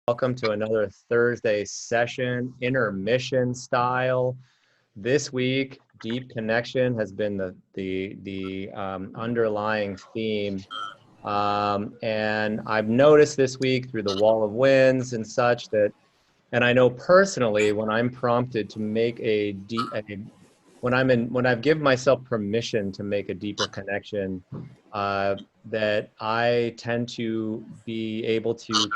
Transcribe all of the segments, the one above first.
Welcome to another Thursday session, intermission style. This week, deep connection has been the underlying theme. And I've noticed this week through the wall of winds and such that, and I know personally when I'm prompted to make when I've given myself permission to make a deeper connection, that I tend to be able to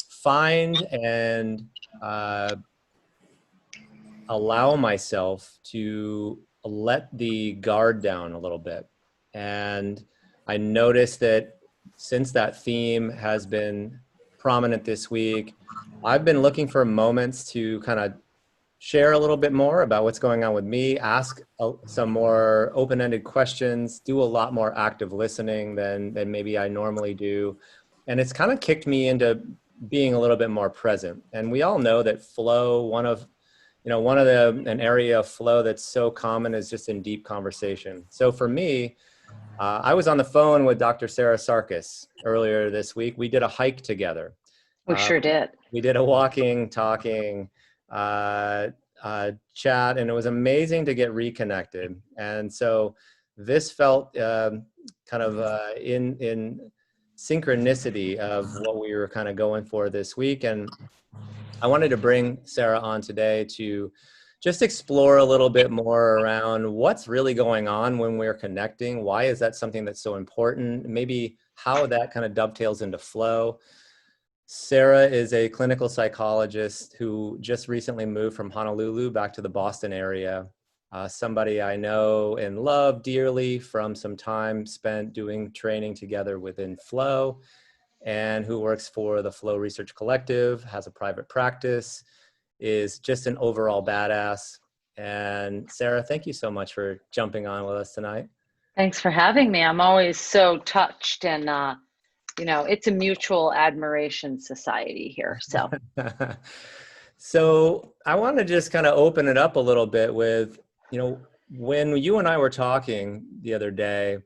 find and allow myself to let the guard down a little bit. And I noticed that since that theme has been prominent this week, I've been looking for moments to kind of share a little bit more about what's going on with me, ask some more open-ended questions, do a lot more active listening than maybe I normally do. And it's kind of kicked me into being a little bit more present. And we all know that flow, an area of flow that's so common is just in deep conversation. So for me, I was on the phone with Dr. Sarah Sarkis earlier this week. We did a hike together. We sure did. We did a walking, talking, chat, and it was amazing to get reconnected. And so this felt kind of in synchronicity of what we were kind of going for this week. And I wanted to bring Sarah on today to just explore a little bit more around what's really going on when we're connecting. Why is that something that's so important? Maybe how that kind of dovetails into flow. Sarah is a clinical psychologist who just recently moved from Honolulu back to the Boston area. Somebody I know and love dearly from some time spent doing training together within Flow, and who works for the Flow Research Collective, has a private practice, is just an overall badass. And Sarah, thank you so much for jumping on with us tonight. Thanks for having me. I'm always so touched, and it's a mutual admiration society here. So I want to just kind of open it up a little bit with, when you and I were talking the other day,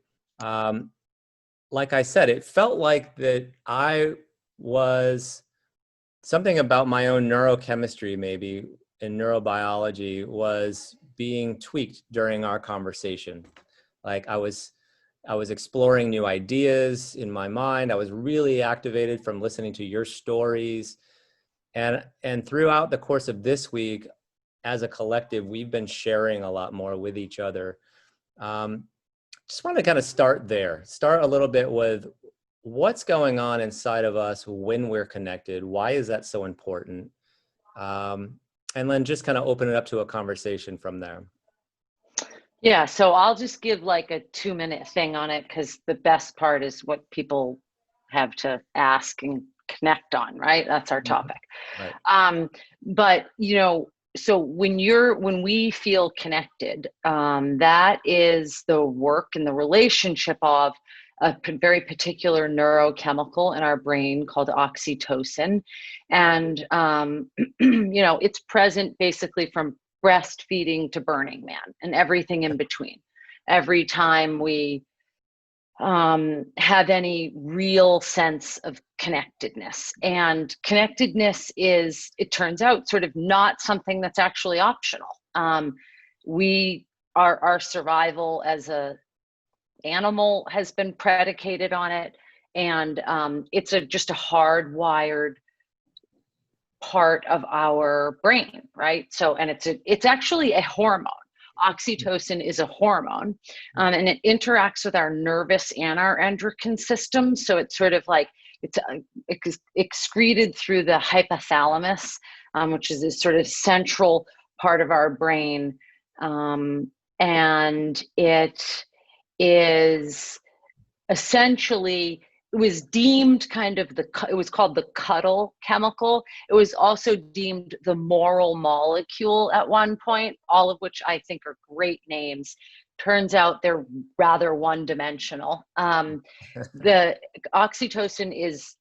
like I said, it felt like that something about my own neurochemistry, maybe in neurobiology, was being tweaked during our conversation. Like I was exploring new ideas in my mind. I was really activated from listening to your stories. And throughout the course of this week, as a collective, we've been sharing a lot more with each other. Just want to kind of start a little bit with what's going on inside of us when we're connected. Why is that so important? And then just kind of open it up to a conversation from there. Yeah, so I'll just give like a 2-minute thing on it, because the best part is what people have to ask and connect on, right? That's our topic. Right. But so when we feel connected, that is the work and the relationship of a very particular neurochemical in our brain called oxytocin. And, it's present basically from breastfeeding to Burning Man and everything in between. Every time we have any real sense of connectedness. And connectedness is, it turns out, sort of not something that's actually optional. Our survival as a animal has been predicated on it, and it's just a hardwired part of our brain, right? So, and it's actually a hormone. Oxytocin is a hormone, and it interacts with our nervous and our endocrine system. So it's sort of like it's excreted through the hypothalamus, which is this sort of central part of our brain, and it is essentially, it was deemed kind of it was called the cuddle chemical. It was also deemed the moral molecule at one point, all of which I think are great names. Turns out they're rather one-dimensional. The oxytocin is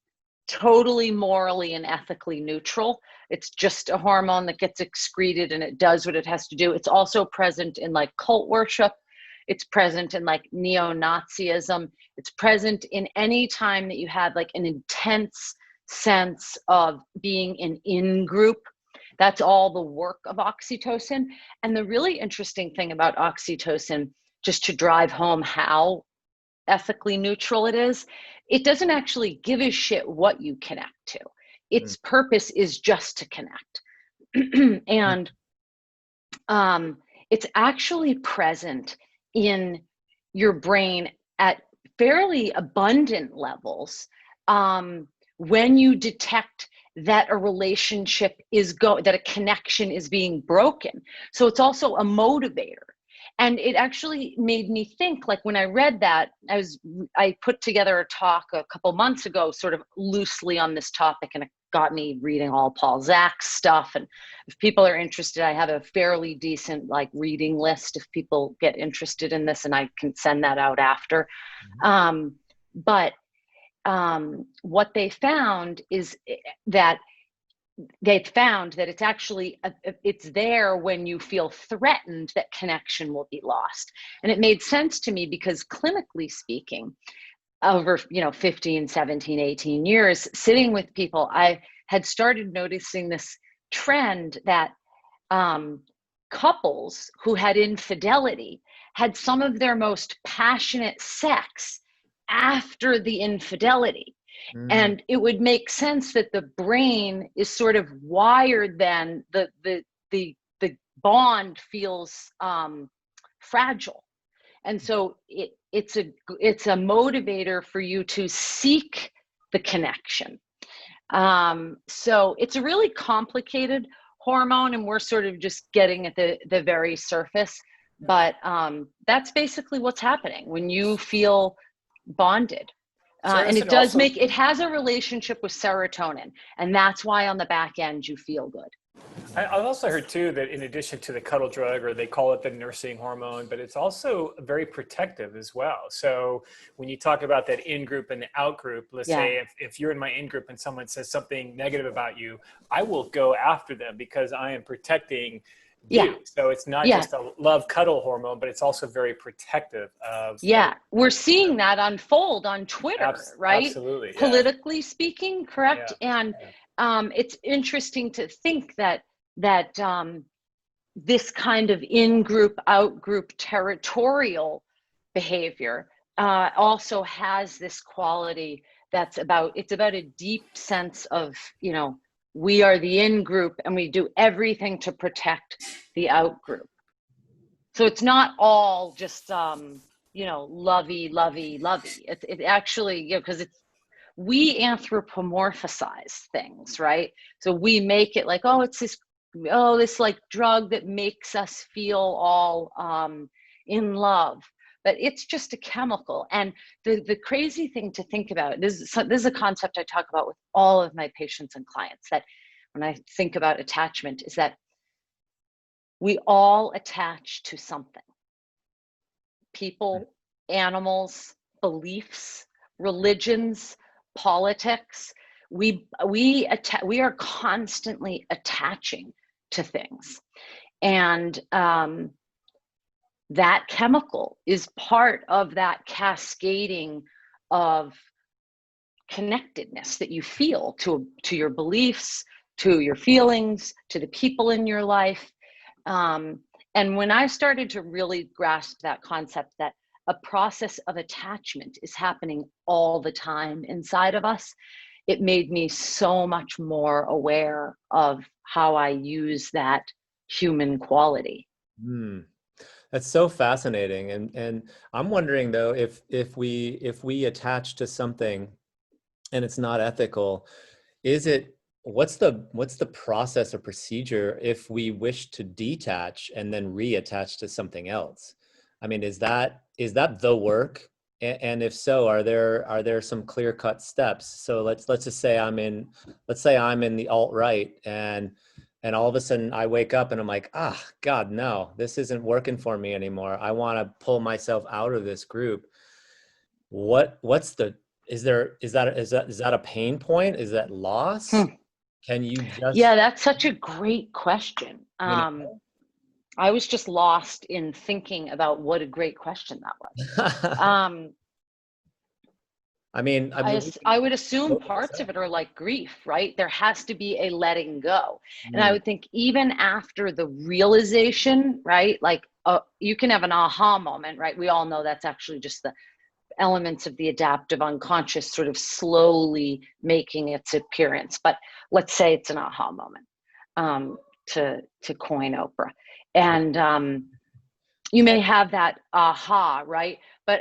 totally morally and ethically neutral. It's just a hormone that gets excreted and it does what it has to do. It's also present in like cult worship. It's present in like neo-Nazism. It's present in any time that you had like an intense sense of being an in-group. That's all the work of oxytocin. And the really interesting thing about oxytocin, just to drive home how ethically neutral it is, it doesn't actually give a shit what you connect to. Its purpose is just to connect. And it's actually present in your brain at fairly abundant levels when you detect that a relationship that a connection is being broken. So it's also a motivator. And it actually made me think, like when I read that, I put together a talk a couple months ago, sort of loosely on this topic, and it got me reading all Paul Zach's stuff. And if people are interested, I have a fairly decent like reading list if people get interested in this, and I can send that out after. But what they found is that it's actually it's there when you feel threatened that connection will be lost. And it made sense to me because clinically speaking, over 15, 17, 18 years sitting with people, I had started noticing this trend that couples who had infidelity had some of their most passionate sex after the infidelity. And it would make sense that the brain is sort of wired then, the bond feels fragile. And so it's a motivator for you to seek the connection. So it's a really complicated hormone, and we're sort of just getting at the very surface. But that's basically what's happening when you feel bonded. And it does it has a relationship with serotonin, and that's why on the back end you feel good. I've also heard too that in addition to the cuddle drug, or they call it the nursing hormone, but it's also very protective as well. So when you talk about that in-group and the out-group, let's say if you're in my in-group and someone says something negative about you, I will go after them because I am protecting you. So it's not just a love cuddle hormone, but it's also very protective of. We're seeing that unfold on Twitter, right? Absolutely. Politically speaking, correct? And it's interesting to think that this kind of in-group, out-group territorial behavior also has this quality it's about a deep sense of, we are the in-group and we do everything to protect the out-group. So it's not all just, lovey. It actually, because we anthropomorphize things, right? So we make it like, it's this like drug that makes us feel all in love. But it's just a chemical. And the crazy thing to think about, this is a concept I talk about with all of my patients and clients, that when I think about attachment, is that we all attach to something. People, animals, beliefs, religions, politics. We are constantly attaching to things. And that chemical is part of that cascading of connectedness that you feel to your beliefs, to your feelings, to the people in your life. And when I started to really grasp that concept, that a process of attachment is happening all the time inside of us, it made me so much more aware of how I use that human quality. That's so fascinating. And I'm wondering though, if we attach to something and it's not ethical, what's the process or procedure if we wish to detach and then reattach to something else? I mean, is that the work? And if so, are there some clear-cut steps? So let's just say I'm in the alt-right, and all of a sudden I wake up and I'm like, God, no, this isn't working for me anymore. I want to pull myself out of this group. Is that a pain point? Is that loss? Can you just? Yeah, that's such a great question. I was just lost in thinking about what a great question that was. I mean, I would assume parts of it are like grief, right? There has to be a letting go. And I would think even after the realization, right? Like you can have an aha moment, right? We all know that's actually just the elements of the adaptive unconscious sort of slowly making its appearance. But let's say it's an aha moment, to coin Oprah. And you may have that aha, right? But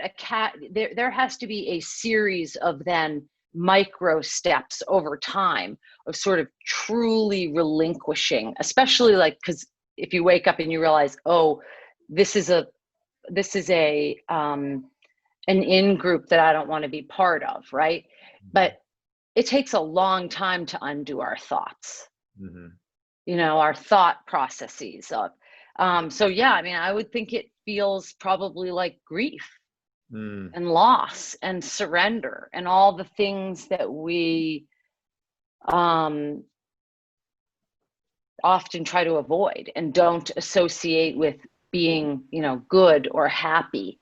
there has to be a series of then micro steps over time of sort of truly relinquishing, especially like, because if you wake up and you realize, oh, this is a an in-group that I don't want to be part of, right? But it takes a long time to undo our thoughts, our thought processes of. So yeah, I mean, I would think it feels probably like grief and loss and surrender and all the things that we often try to avoid and don't associate with being, good or happy.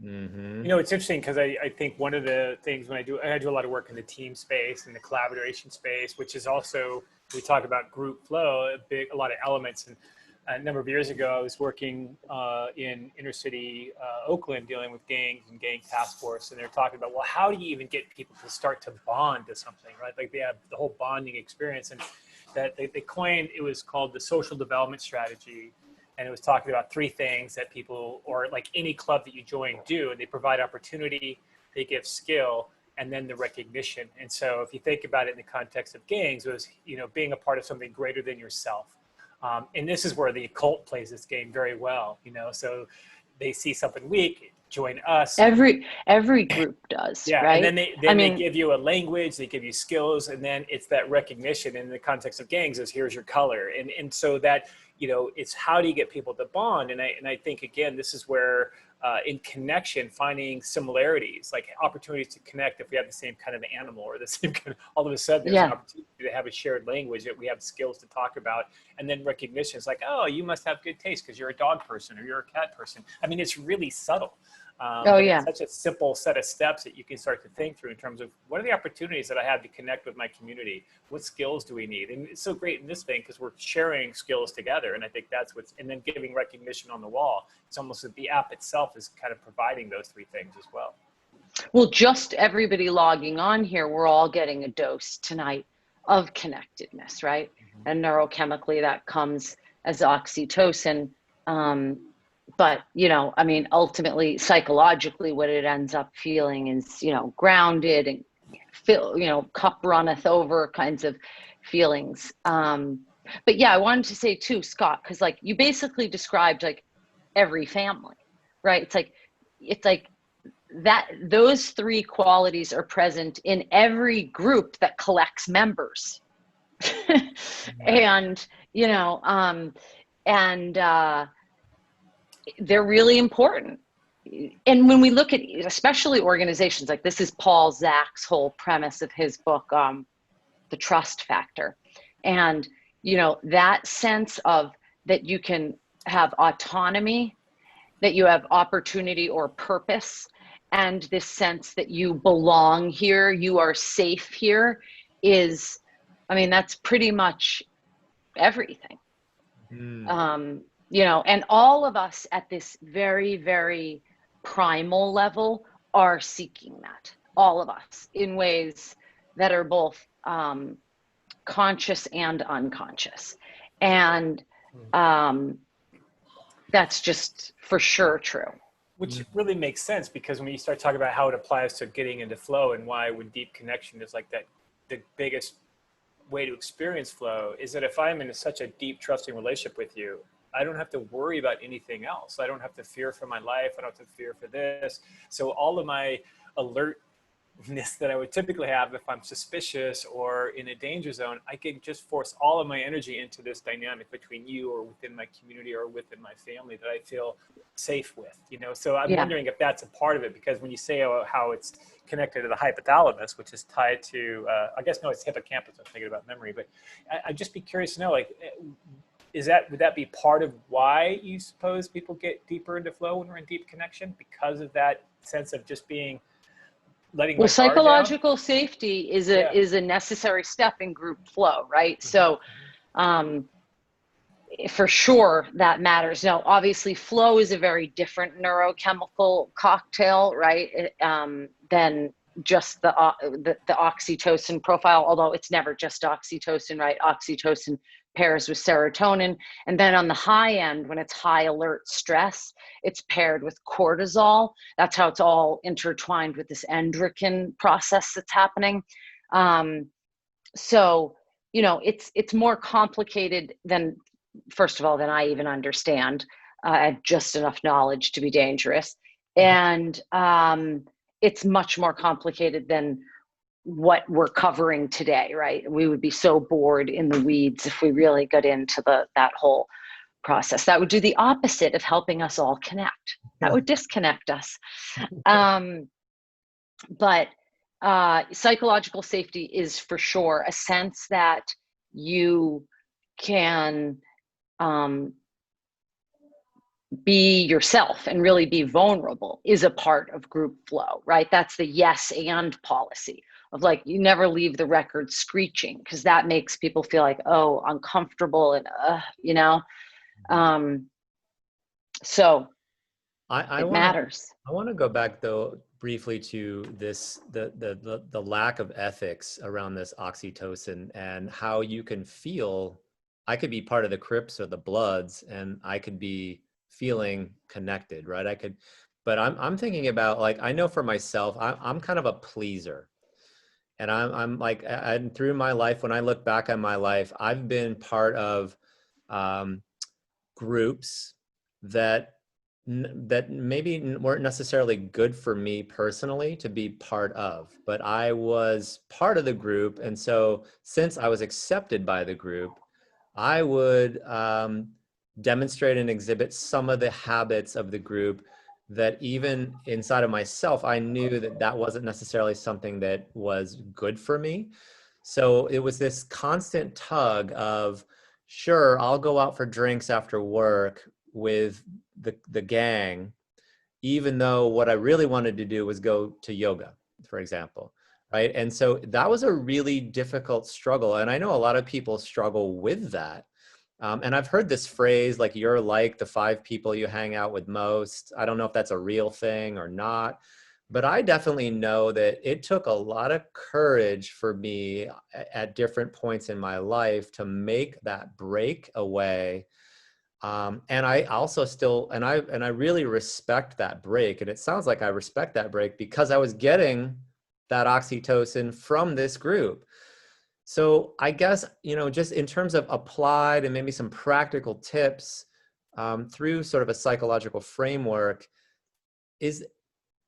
It's interesting because I think one of the things when I do a lot of work in the team space and the collaboration space, which is also, we talk about group flow, a lot of elements. And a number of years ago, I was working in inner city Oakland, dealing with gangs and gang task force. And they're talking about, well, how do you even get people to start to bond to something, right? Like they have the whole bonding experience. And that they coined, it was called the social development strategy. And it was talking about 3 things that people, or like any club that you join, do. And they provide opportunity, they give skill, and then the recognition. And so if you think about it in the context of gangs, it was, being a part of something greater than yourself. And this is where the occult plays this game very well, so they see something weak, join us. Every group does, yeah, right? And then they give you a language, they give you skills, and then it's that recognition. In the context of gangs is, here's your color. And so that, it's how do you get people to bond? And I think, again, this is where in connection, finding similarities, like opportunities to connect. If we have the same kind of animal or the same kind of, all of a sudden there's an opportunity to have a shared language, that we have skills to talk about. And then recognition is like, oh, you must have good taste because you're a dog person or you're a cat person. I mean, it's really subtle. It's such a simple set of steps that you can start to think through in terms of, what are the opportunities that I have to connect with my community? What skills do we need? And it's so great in this thing because we're sharing skills together. And I think that's and then giving recognition on the wall. It's almost that the app itself is kind of providing those 3 things as well. Well, just everybody logging on here, we're all getting a dose tonight of connectedness, right? And neurochemically that comes as oxytocin. But, I mean, ultimately, psychologically, what it ends up feeling is, grounded and cup runneth over kinds of feelings. But yeah, I wanted to say too, Scott, because like you basically described like every family, right? It's like that those 3 qualities are present in every group that collects members. And, they're really important. And when we look at especially organizations, like this is Paul Zach's whole premise of his book, The Trust Factor. And, that sense of that you can have autonomy, that you have opportunity or purpose, and this sense that you belong here, you are safe here is, I mean, that's pretty much everything. And all of us at this very, very primal level are seeking that, all of us, in ways that are both conscious and unconscious. And that's just for sure true. Which really makes sense, because when you start talking about how it applies to getting into flow and why when deep connection is like that, the biggest way to experience flow is that if I'm in such a deep trusting relationship with you, I don't have to worry about anything else. I don't have to fear for my life. I don't have to fear for this. So all of my alertness that I would typically have if I'm suspicious or in a danger zone, I can just force all of my energy into this dynamic between you or within my community or within my family that I feel safe with, So I'm wondering if that's a part of it, because when you say how it's connected to the hypothalamus, which is tied to, it's hippocampus. I'm thinking about memory, but I'd just be curious to know, like, would that be part of why you suppose people get deeper into flow when we're in deep connection, because of that sense of just being letting Well, my guard down. psychological safety is a necessary step in group flow, right? So, for sure that matters. Now, obviously, flow is a very different neurochemical cocktail, right? Than just the oxytocin profile, although it's never just oxytocin, right? Oxytocin pairs with serotonin. And then on the high end, when it's high alert stress, it's paired with cortisol. That's how it's all intertwined with this endocrine process that's happening. So, it's more complicated than, first of all, than I even understand. I have just enough knowledge to be dangerous. And it's much more complicated than what we're covering today, right? We would be so bored in the weeds if we really got into that whole process. That would do the opposite of helping us all connect. That would disconnect us. But psychological safety is for sure a sense that you can be yourself and really be vulnerable is a part of group flow, right? That's the yes and policy of like, you never leave the record screeching, because that makes people feel like, oh, uncomfortable and so it matters. I want to go back though briefly to this the lack of ethics around this oxytocin and how you can feel. I could be part of the Crips or the Bloods and I could be feeling connected, right? But I'm thinking about, like, I know for myself, I'm kind of a pleaser. And I'm like, and through my life, when I look back on my life, I've been part of groups that maybe weren't necessarily good for me personally to be part of, but I was part of the group. And so since I was accepted by the group, I would demonstrate and exhibit some of the habits of the group that even inside of myself, I knew that wasn't necessarily something that was good for me. So it was this constant tug of, sure, I'll go out for drinks after work with the gang, even though what I really wanted to do was go to yoga, for example, right? And so that was a really difficult struggle. And I know a lot of people struggle with that. And I've heard this phrase, like, you're like the 5 people you hang out with most. I don't know if that's a real thing or not, but I definitely know that it took a lot of courage for me at different points in my life to make that break away. And I also still, and I really respect that break. And it sounds like I respect that break because I was getting that oxytocin from this group. So I guess, just in terms of applied and maybe some practical tips through sort of a psychological framework,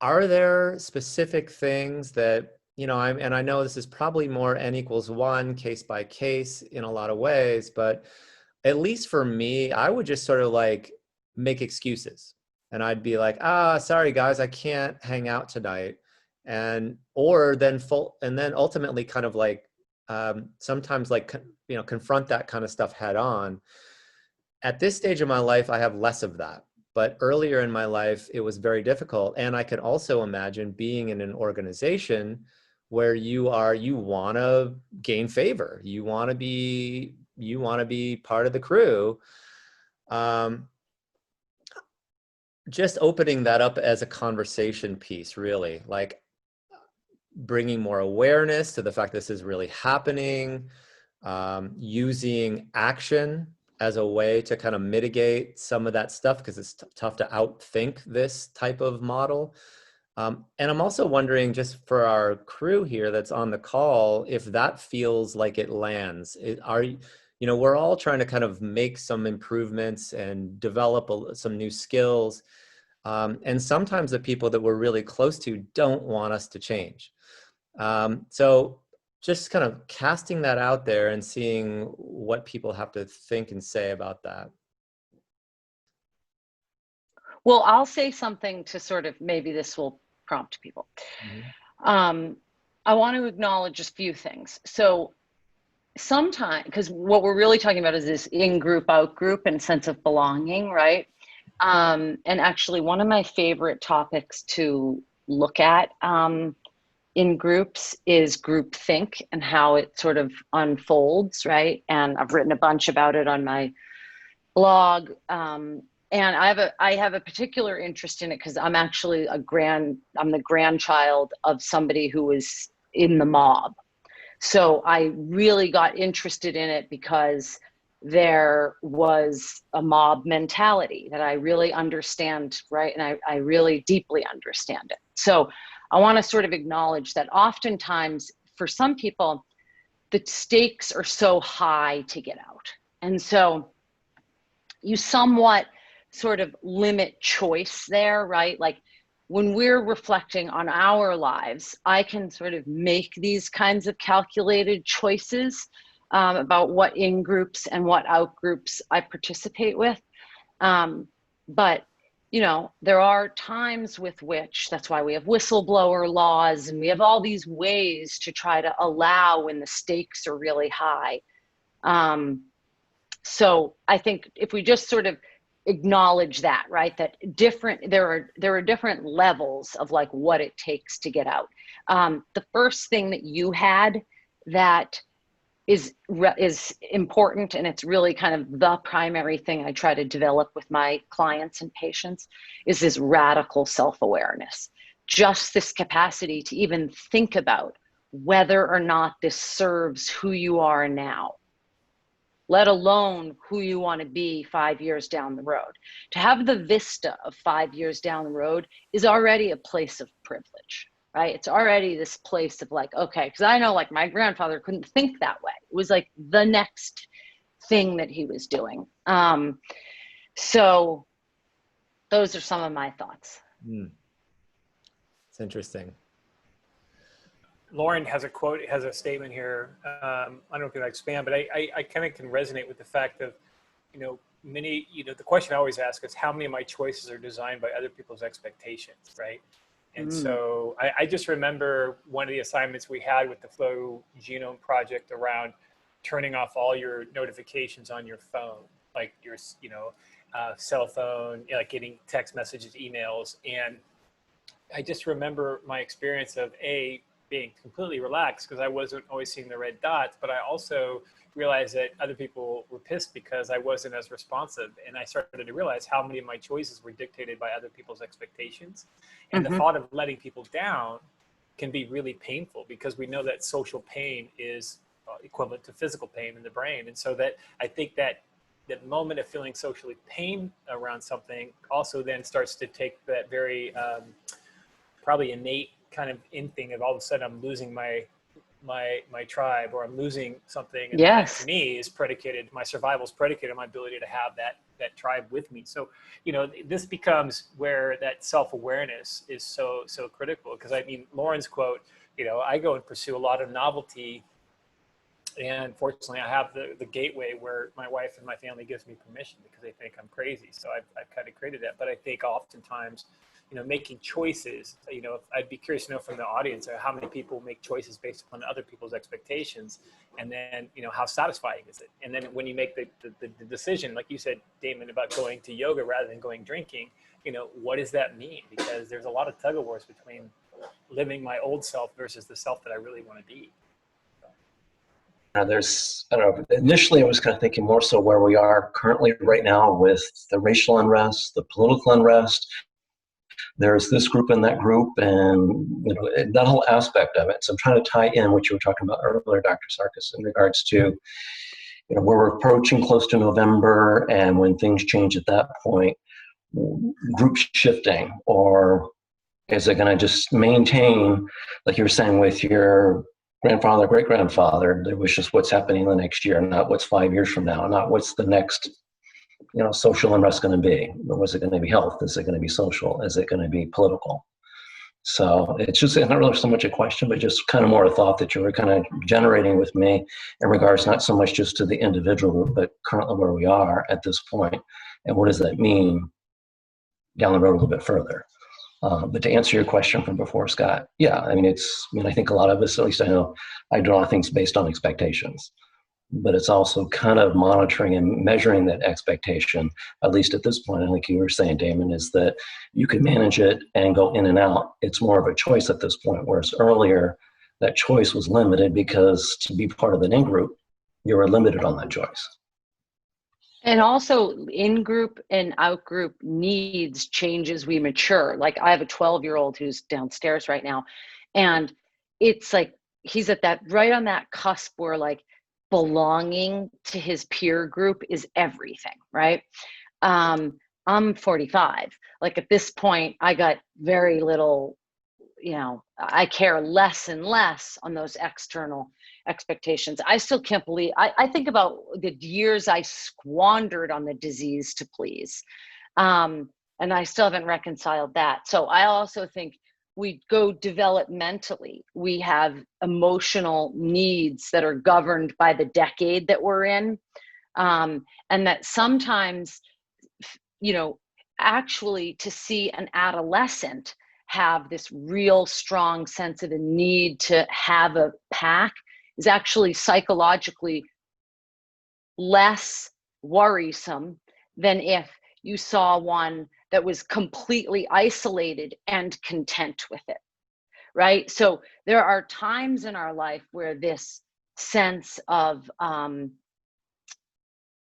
are there specific things that, and I know this is probably more N=1 case by case in a lot of ways, but at least for me, I would just sort of like make excuses. And I'd be like, sorry guys, I can't hang out tonight. And then ultimately kind of like, sometimes like, confront that kind of stuff head on. At this stage of my life, I have less of that. But earlier in my life, it was very difficult. And I can also imagine being in an organization where you want to gain favor. You want to be part of the crew. Just opening that up as a conversation piece, really, like bringing more awareness to the fact this is really happening, using action as a way to kind of mitigate some of that stuff, because it's tough to outthink this type of model. And I'm also wondering, just for our crew here that's on the call, if that feels like it lands. We're all trying to kind of make some improvements and develop some new skills. And sometimes the people that we're really close to don't want us to change. So just kind of casting that out there and seeing what people have to think and say about that. Well, I'll say something to sort of, maybe this will prompt people. Mm-hmm. I want to acknowledge a few things. So sometimes, because what we're really talking about is this in-group, out-group, and sense of belonging, right? And actually one of my favorite topics to look at in groups is groupthink and how it sort of unfolds, right? And I've written a bunch about it on my blog. And I have a particular interest in it because I'm actually I'm the grandchild of somebody who was in the mob. So I really got interested in it because there was a mob mentality that I really understand, right? And I really deeply understand it. So I want to sort of acknowledge that oftentimes for some people, the stakes are so high to get out. And so you somewhat sort of limit choice there, right? Like when we're reflecting on our lives, I can sort of make these kinds of calculated choices about what in groups and what out groups I participate with. But, you know, there are times with which, that's why we have whistleblower laws and we have all these ways to try to allow when the stakes are really high. So I think if we just sort of acknowledge that, right, that there are different levels of like what it takes to get out. The first thing that you had that is important, and it's really kind of the primary thing I try to develop with my clients and patients, is this radical self-awareness. Just this capacity to even think about whether or not this serves who you are now, let alone who you want to be 5 years down the road. To have the vista of 5 years down the road is already a place of privilege, right? It's already this place of like, okay, because I know like my grandfather couldn't think that way. It was like the next thing that he was doing. So those are some of my thoughts. It's interesting. Lauren has a quote, has a statement here. I don't know if you like spam, but I kind of can resonate with the fact of, you know, the question I always ask is how many of my choices are designed by other people's expectations, right? And so I just remember one of the assignments we had with the Flow Genome Project around turning off all your notifications on your phone, like your, cell phone, like getting text messages, emails. And I just remember my experience of being completely relaxed because I wasn't always seeing the red dots, but I also realized that other people were pissed because I wasn't as responsive. And I started to realize how many of my choices were dictated by other people's expectations. And the thought of letting people down can be really painful because we know that social pain is equivalent to physical pain in the brain. And so that I think that moment of feeling socially pain around something also then starts to take that very probably innate kind of thing of all of a sudden I'm losing my tribe, or I'm losing something. And that to me is predicated, my survival is predicated on my ability to have that tribe with me. So, this becomes where that self-awareness is so critical. Because I mean, Lauren's quote, I go and pursue a lot of novelty. And fortunately, I have the gateway where my wife and my family gives me permission because they think I'm crazy. So I've kind of created that. But I think oftentimes, making choices, I'd be curious to know from the audience how many people make choices based upon other people's expectations, and then, how satisfying is it? And then when you make the decision, like you said, Damon, about going to yoga rather than going drinking, what does that mean? Because there's a lot of tug of wars between living my old self versus the self that I really want to be. I don't know, initially I was kind of thinking more so where we are currently right now with the racial unrest, the political unrest. There's this group and that group, and that whole aspect of it. So I'm trying to tie in what you were talking about earlier, Dr. Sarkis, in regards to, we're approaching close to November, and when things change at that point, group shifting, or is it going to just maintain, like you were saying with your grandfather, great-grandfather, it was just what's happening the next year, not what's 5 years from now, not what's the next social unrest going to be. Was it going to be health? Is it going to be social? Is it going to be political? So it's just not really so much a question, but just kind of more a thought that you were kind of generating with me in regards not so much just to the individual group, but currently where we are at this point, and what does that mean down the road a little bit further. But to answer your question from before, Scott, I think a lot of us, at least I know, I do a lot of things based on expectations. but it's also kind of monitoring and measuring that expectation, at least at this point. I think you were saying, Damon, is that you can manage it and go in and out. It's more of a choice at this point, whereas earlier that choice was limited because to be part of an in-group, you were limited on that choice. And also in-group and out-group needs change as we mature. Like I have a 12-year-old who's downstairs right now, and it's like he's at that right on that cusp where like belonging to his peer group is everything, right? I'm 45. Like at this point, I got very little, I care less and less on those external expectations. I still can't believe, I think about the years I squandered on the disease to please. And I still haven't reconciled that. So I also think we go developmentally. We have emotional needs that are governed by the decade that we're in. And that sometimes, actually to see an adolescent have this real strong sense of a need to have a pack is actually psychologically less worrisome than if you saw one that was completely isolated and content with it, right? So there are times in our life where this sense of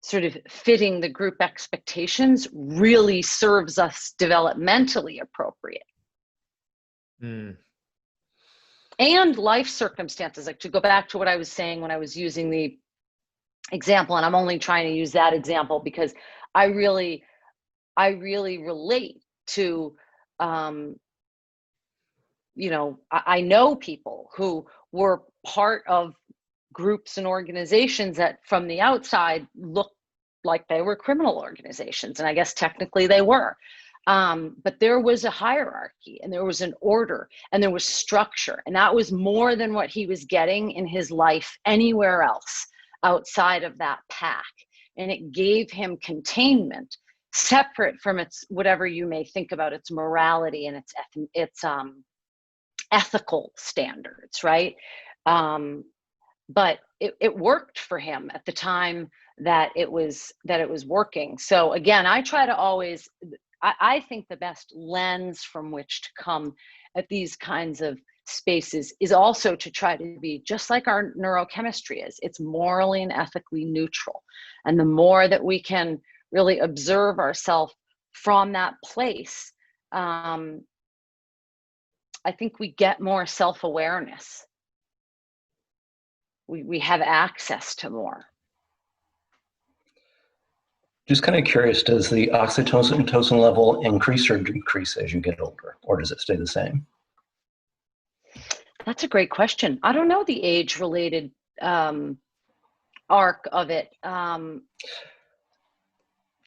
sort of fitting the group expectations really serves us developmentally appropriate. Mm. And life circumstances, like to go back to what I was saying when I was using the example, and I'm only trying to use that example because I really relate to, I know people who were part of groups and organizations that from the outside looked like they were criminal organizations. And I guess technically they were. But there was a hierarchy and there was an order and there was structure. And that was more than what he was getting in his life anywhere else outside of that pack. And it gave him containment separate from its, whatever you may think about its morality and its ethical standards, right? But it worked for him at the time that it was working. So again, I try to always, I think the best lens from which to come at these kinds of spaces is also to try to be just like our neurochemistry is. It's morally and ethically neutral. And the more that we can really observe ourselves from that place, I think we get more self-awareness. We have access to more. Just kind of curious, does the oxytocin level increase or decrease as you get older, or does it stay the same? That's a great question. I don't know the age-related arc of it.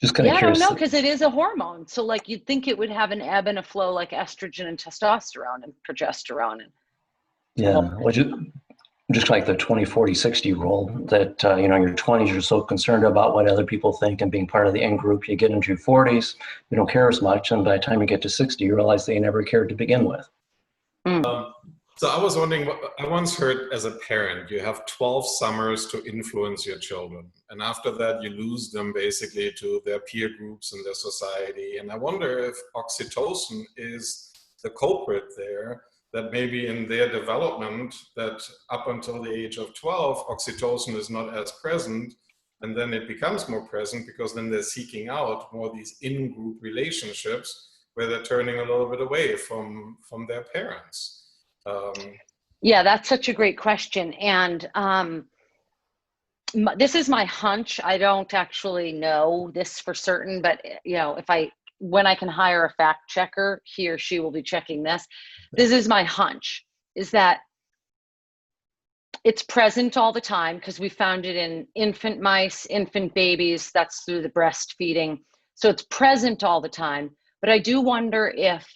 Just kind of curious. I don't know, because it is a hormone. So like you'd think it would have an ebb and a flow like estrogen and testosterone and progesterone. Which is just like the 20-40-60 rule that, in your 20s, you're so concerned about what other people think and being part of the in-group. You get into your 40s, you don't care as much. And by the time you get to 60, you realize they never cared to begin with. So I was wondering, I once heard as a parent, you have 12 summers to influence your children. And after that, you lose them basically to their peer groups and their society. And I wonder if oxytocin is the culprit there, that maybe in their development, that up until the age of 12, oxytocin is not as present. And then it becomes more present because then they're seeking out more these in-group relationships where they're turning a little bit away from their parents. Yeah, that's such a great question. And this is my hunch. I don't actually know this for certain, but when I can hire a fact checker, he or she will be checking this. This is my hunch, is that it's present all the time because we found it in infant mice, infant babies, that's through the breastfeeding. So it's present all the time. But I do wonder if,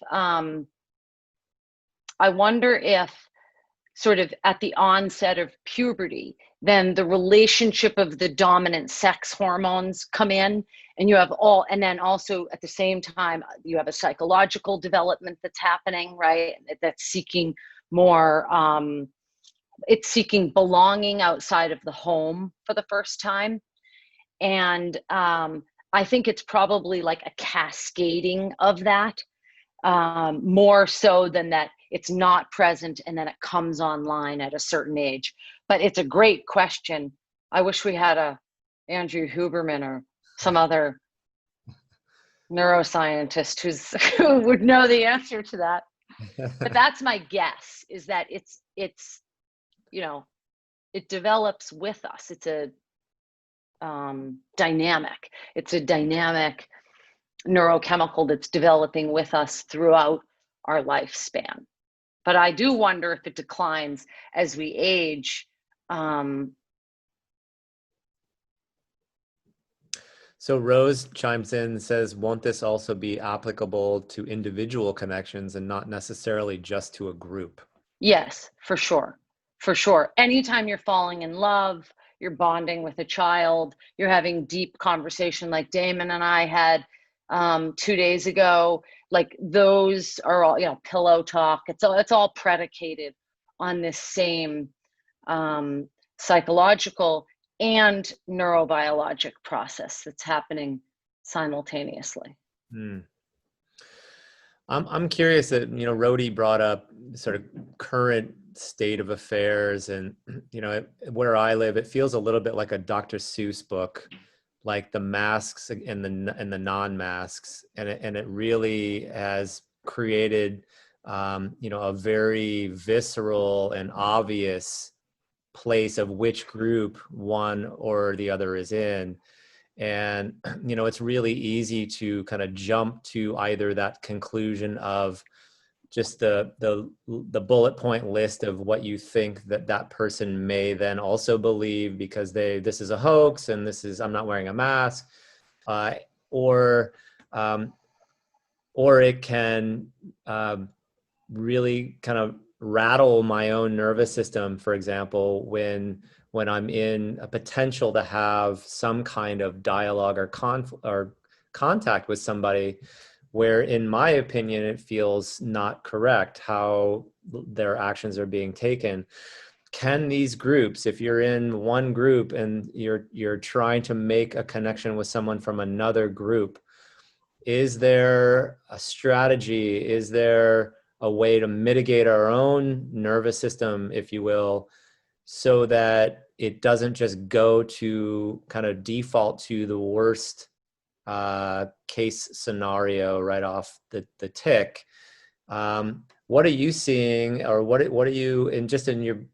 sort of at the onset of puberty, then the relationship of the dominant sex hormones come in, and you have and then also at the same time, you have a psychological development that's happening, right? That's seeking more it's seeking belonging outside of the home for the first time. And I think it's probably like a cascading of that, more so than that it's not present and then it comes online at a certain age. But it's a great question. I wish we had a Andrew Huberman or some other neuroscientist who would know the answer to that. But that's my guess, is that it's you know, it develops with us. It's a dynamic. It's a dynamic neurochemical that's developing with us throughout our lifespan. But I do wonder if it declines as we age. So Rose chimes in and says, won't this also be applicable to individual connections and not necessarily just to a group? Yes, for sure. For sure. Anytime you're falling in love, you're bonding with a child, you're having deep conversation like Damon and I had 2 days ago, like those are all, you know, pillow talk. It's all predicated on this same psychological and neurobiologic process that's happening simultaneously. I'm curious that, you know, Rhodey brought up sort of current state of affairs, and, you know, where I live, it feels a little bit like a Dr. Seuss book, like the masks and the non-masks, and it really has created, you know, a very visceral and obvious place of which group one or the other is in. And, you know, it's really easy to kind of jump to either that conclusion of just the bullet point list of what you think that person may then also believe, because this is a hoax and I'm not wearing a mask, or it can really kind of rattle my own nervous system, for example, when I'm in a potential to have some kind of dialogue or contact with somebody where, in my opinion, it feels not correct how their actions are being taken. Can these groups, if you're in one group and you're trying to make a connection with someone from another group, is there a strategy? Is there a way to mitigate our own nervous system, if you will, so that it doesn't just go to kind of default to the worst case scenario right off the tick? What are you seeing, or what are you in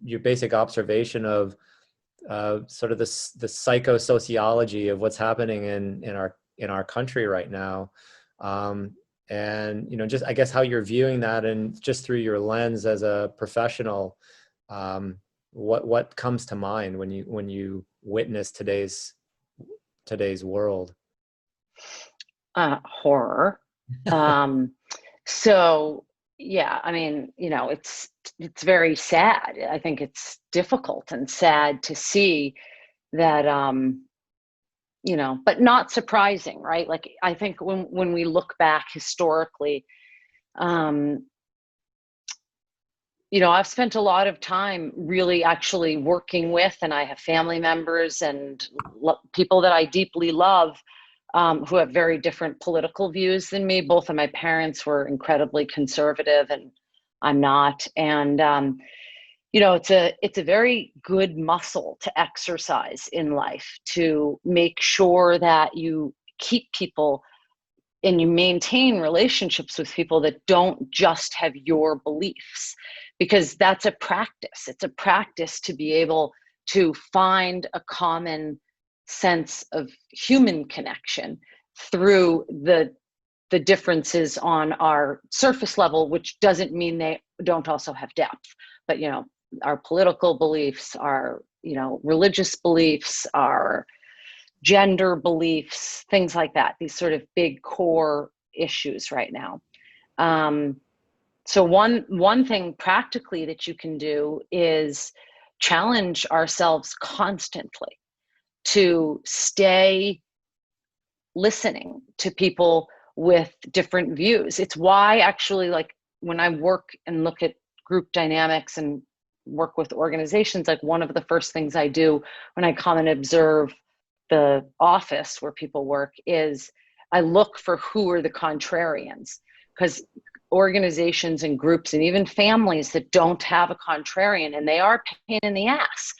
your basic observation of sort of the psychosociology of what's happening in our country right now? And, you know, just, I guess, how you're viewing that, and just through your lens as a professional, what comes to mind when you witness today's world? Horror. So yeah, I mean, you know, it's very sad. I think it's difficult and sad to see that, you know, but not surprising, right? Like, I think when we look back historically, you know, I've spent a lot of time really actually working with, and I have family members and people that I deeply love, who have very different political views than me. Both of my parents were incredibly conservative, and I'm not. And, you know, it's a very good muscle to exercise in life, to make sure that you keep people and you maintain relationships with people that don't just have your beliefs, because that's a practice. It's a practice to be able to find a common sense of human connection through the differences on our surface level, which doesn't mean they don't also have depth. But, you know, our political beliefs, our, you know, religious beliefs, our gender beliefs, things like that, these sort of big core issues right now. So one thing practically that you can do is challenge ourselves constantly to stay listening to people with different views. It's why, actually, like, when I work and look at group dynamics and work with organizations, like one of the first things I do when I come and observe the office where people work is I look for who are the contrarians, because organizations and groups and even families that don't have a contrarian, and they are a pain in the ass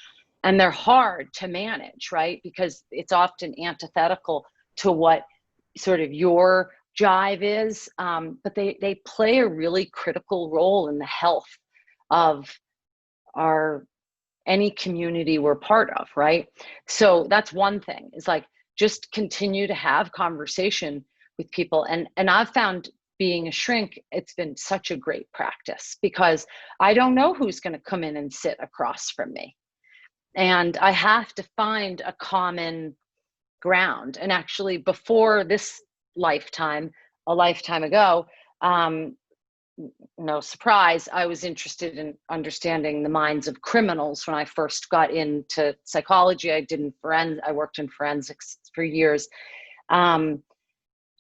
and they're hard to manage, right? Because it's often antithetical to what sort of your jive is, but they play a really critical role in the health of any community we're part of, right? So that's one thing, is like just continue to have conversation with people. And I've found being a shrink, it's been such a great practice, because I don't know who's going to come in and sit across from me. And I have to find a common ground. And actually, before this lifetime, a lifetime ago, no surprise, I was interested in understanding the minds of criminals when I first got into psychology. I worked in forensics for years. And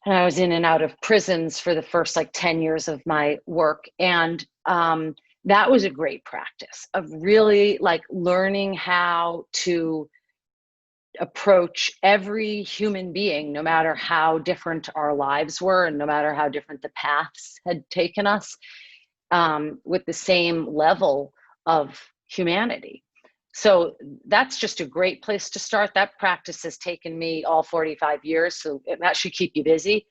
I was in and out of prisons for the first 10 years of my work. And that was a great practice of really learning how to approach every human being, no matter how different our lives were and no matter how different the paths had taken us, with the same level of humanity. So that's just a great place to start. That practice has taken me all 45 years, so that should keep you busy.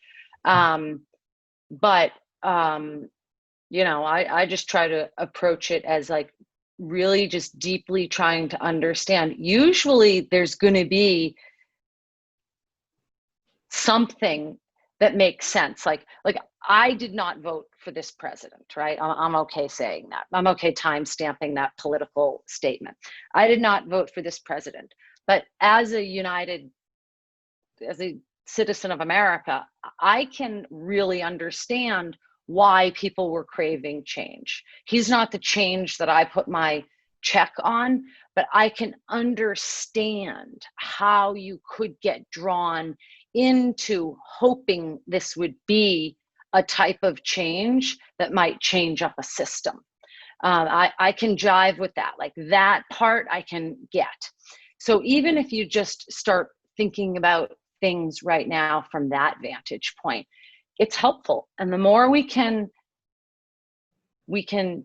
But I just try to approach it as really just deeply trying to understand. Usually there's going to be something that makes sense. Like I did not vote for this president, right? I'm okay saying that. I'm okay time stamping that political statement. I did not vote for this president, but as a citizen of America, I can really understand why people were craving change. He's not the change that I put my check on, but I can understand how you could get drawn into hoping this would be a type of change that might change up a system. I can jive with that. That part I can get. So even if you just start thinking about things right now from that vantage point, it's helpful. And the more we can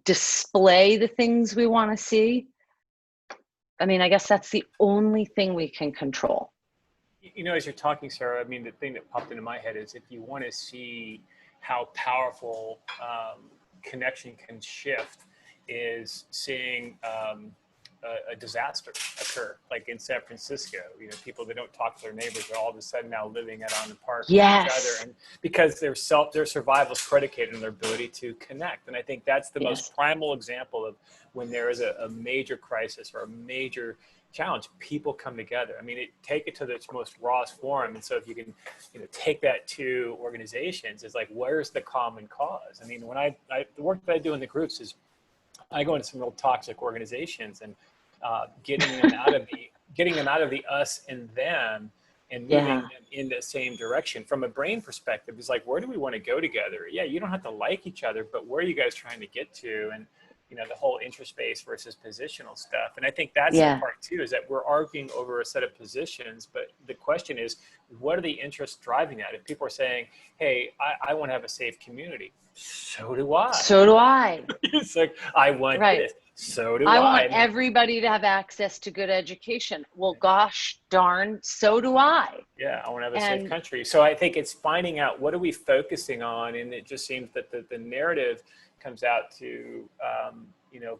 display the things we want to see, I guess that's the only thing we can control. As you're talking, Sarah, the thing that popped into my head is, if you want to see how powerful connection can shift, is seeing a disaster occur, like in San Francisco. People that don't talk to their neighbors are all of a sudden now living out on the park with each other, and because their survival is predicated on their ability to connect. And I think that's the most primal example of when there is a major crisis or a major challenge, people come together. Take it to its most rawest form. And so if you can, take that to organizations, it's where's the common cause? When the work that I do in the groups is, I go into some real toxic organizations and getting them out of the us and them, and moving them in the same direction. From a brain perspective, it's where do we want to go together? Yeah, you don't have to like each other, but where are you guys trying to get to? And the whole interest-based versus positional stuff. And I think that's the part too, is that we're arguing over a set of positions, but the question is, what are the interests driving that? If people are saying, hey, I want to have a safe community, so do I. So do I. It's I want this. So do I. I want everybody to have access to good education. Well, gosh darn, so do I. Yeah, I want to have a safe country. So I think it's finding out, what are we focusing on? And it just seems that the narrative comes out to,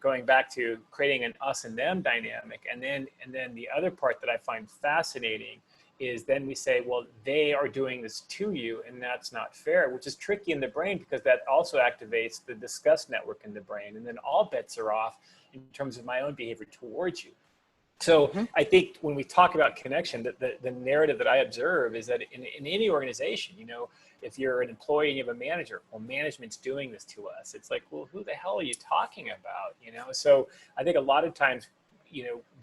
going back to creating an us and them dynamic. And then the other part that I find fascinating is then we say, well, they are doing this to you, and that's not fair, which is tricky in the brain, because that also activates the disgust network in the brain. And then all bets are off in terms of my own behavior towards you. So I think when we talk about connection, the narrative that I observe is that in any organization, if you're an employee and you have a manager, well, management's doing this to us. It's well, who the hell are you talking about? So I think a lot of times,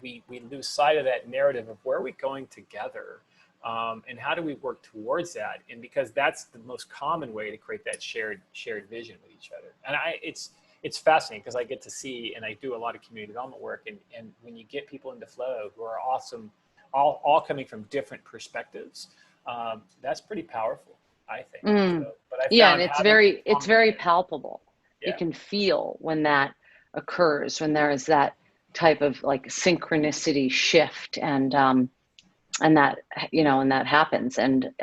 we lose sight of that narrative of where are we going together, and how do we work towards that? And because that's the most common way to create that shared vision with each other. And it's fascinating because I get to see, and I do a lot of community development work, and when you get people into flow who are awesome, all coming from different perspectives, that's pretty powerful, I think. So, but I Yeah, found and it's very palpable. You can feel when that occurs, when there is that type of like synchronicity shift, and that, you know, and that happens, and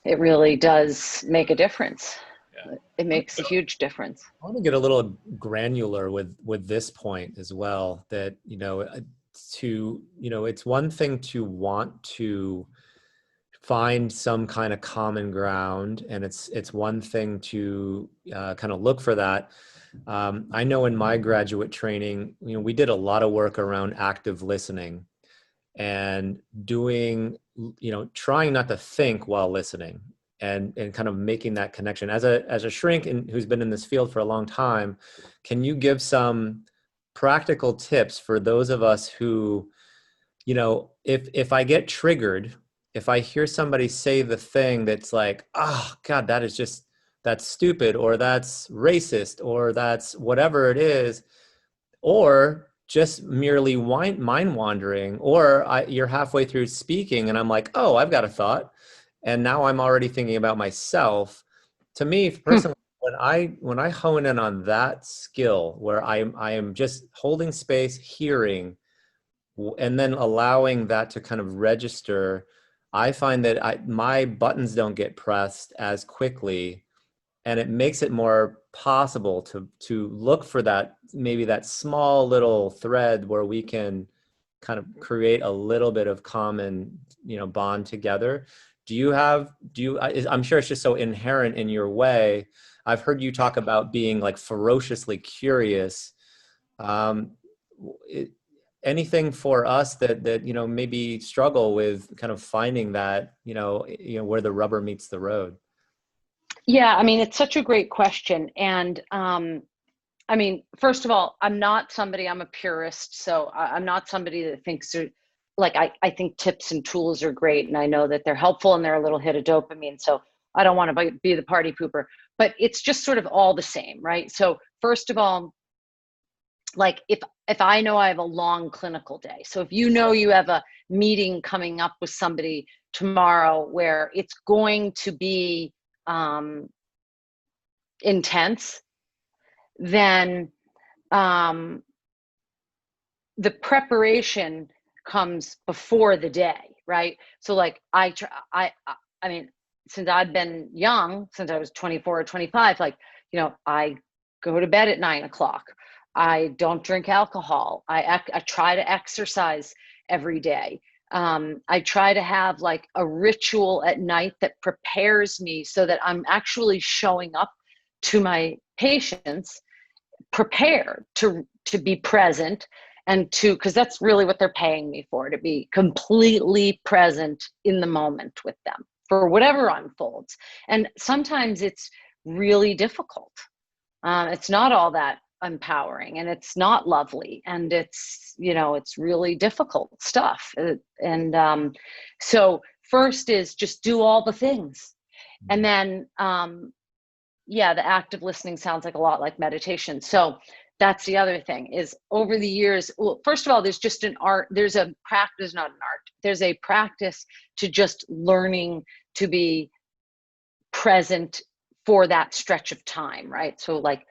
it really does make a difference. It makes a huge difference. I want to get a little granular with this point as well, that, you know, it's one thing to want to find some kind of common ground, and it's one thing to kind of look for that. I know in my graduate training, you know, we did a lot of work around active listening and doing, you know, trying not to think while listening, and kind of making that connection. As a shrink and who's been in this field for a long time, can you give some practical tips for those of us who, you know, if I get triggered, if I hear somebody say the thing that's like, oh God, that's stupid, or that's racist, or that's whatever it is, or just merely mind wandering, or you're halfway through speaking and I'm like, oh, I've got a thought, and now I'm already thinking about myself. To me personally, when I hone in on that skill, where I am just holding space, hearing, and then allowing that to kind of register, I find that my buttons don't get pressed as quickly, and it makes it more possible to look for that, maybe that small little thread where we can kind of create a little bit of common, you know, bond together. I'm sure it's just so inherent in your way. I've heard you talk about being like ferociously curious. Anything for us that you know, maybe struggle with kind of finding that, you know, where the rubber meets the road? Yeah, I mean, it's such a great question. And I mean, first of all, I'm a purist. So I'm not somebody that thinks I think tips and tools are great. And I know that they're helpful and they're a little hit of dopamine. So I don't want to be the party pooper, but it's just sort of all the same, right? So first of all, like if I know I have a long clinical day, so if you know you have a meeting coming up with somebody tomorrow where it's going to be intense, then the preparation comes before the day, right? So like I mean, since I've been young, since I was 24 or 25, like, you know, I go to bed at 9 o'clock. I don't drink alcohol. I try to exercise every day. I try to have like a ritual at night that prepares me so that I'm actually showing up to my patients prepared to be present, and because that's really what they're paying me for, to be completely present in the moment with them for whatever unfolds. And sometimes it's really difficult. It's not all that empowering, and it's not lovely, and it's, you know, it's really difficult stuff. And so first is just do all the things. And then yeah, the active listening sounds like a lot like meditation. So that's the other thing, is over the years, well, first of all, there's just an art, there's a practice, not an art, there's a practice to just learning to be present for that stretch of time, right? So like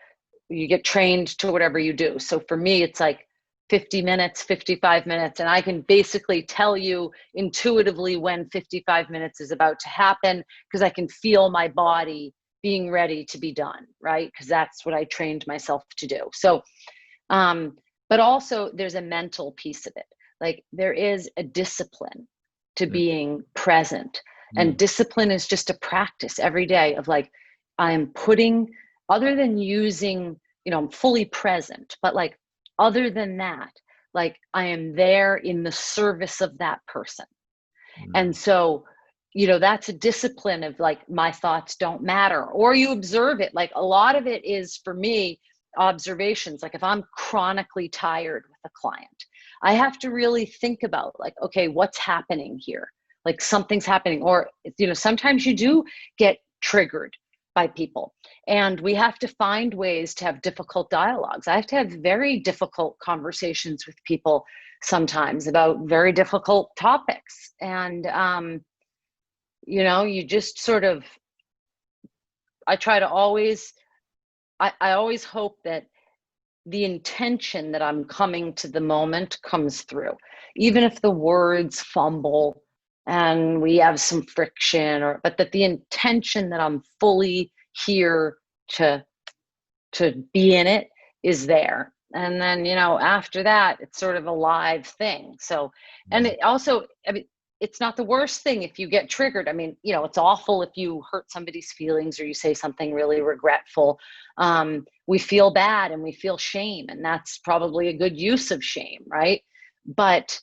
you get trained to whatever you do. So for me, it's like 50 minutes, 55 minutes, and I can basically tell you intuitively when 55 minutes is about to happen, because I can feel my body being ready to be done, right? Because that's what I trained myself to do. So, but also there's a mental piece of it. Like there is a discipline to being present. And discipline is just a practice every day of like, I'm putting, other than using, you know, I'm fully present, but like, other than that, like I am there in the service of that person. And so, you know, that's a discipline of like, my thoughts don't matter, or you observe it. Like a lot of it is for me, observations. Like if I'm chronically tired with a client, I have to really think about like, okay, what's happening here? Like something's happening. Or, you know, sometimes you do get triggered by people. And we have to find ways to have difficult dialogues. I have to have very difficult conversations with people sometimes about very difficult topics. And, you know, you just sort of, I try to always, I always hope that the intention that I'm coming to the moment comes through, even if the words fumble and we have some friction, or but that the intention that I'm fully here to be in it is there. And then, you know, after that, it's sort of a live thing. So, and it also, I mean, it's not the worst thing if you get triggered. I mean, you know, it's awful if you hurt somebody's feelings or you say something really regretful. We feel bad and we feel shame, and that's probably a good use of shame, right? But,